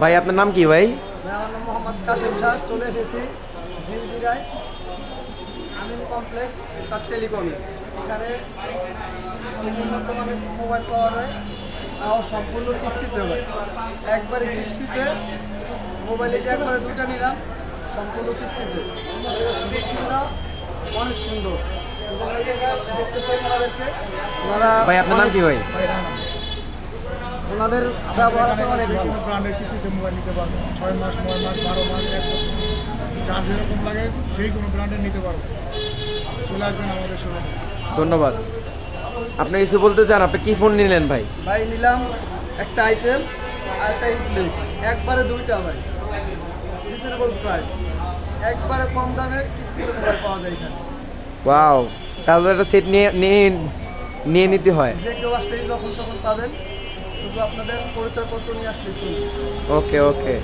ভাই আপনার নাম কি ভাই? আমার নাম মোহাম্মদ কাশেম শাহ। চলে এসেছি জিঞ্জিরায় আমিন কমপ্লেক্স স্টার টেলিকমে। এখানে উন্নত মানের মোবাইল পাওয়া যায়, তাও সম্পূর্ণ কিস্তিতে হয়। একবারে কিস্তিতে মোবাইলে যে একবারে দুইটা নিলাম সম্পূর্ণ কিস্তিতে। সুবিধা অনেক সুন্দর এবং এই জায়গায় দেখতেছেন ওনাদেরকে, ওনারা ভাই আপনার নাম কি ভাই? ওনাদের ব্যবহার আছে অনেক যে কোনো ব্র্যান্ডের কিস্তিতে মোবাইল নিতে পারবেন। 6 মাস, 9 মাস, 12 মাস, 1 বছর, যার যেরকম লাগে যেই কোনো ব্র্যান্ডের নিতে পারবেন। চলে আসবেন আমাদের শোরুমে। ধন্যবাদ। আপনি কিছু বলতে চান? আপনি কি ফোন নিলেন ভাই? ভাই নিলাম একটা আইটেল আর একটা ইনফ্লিক্স, একবারে দুইটা ভাই, রিজনেবল প্রাইস, একবারে কম দামে কিস্তিতে মোবাইল পাওয়া যায় এখানে। ওয়াও, তাহলে একটা সেট নিয়ে নিয়ে নিয়ে নিতে হয়। যে কেউ আসলেই যখন তখন পাবেন, শুধু আপনাদের পরিচয়পত্র নিয়ে আসলেই চলবে। ওকে ওকে।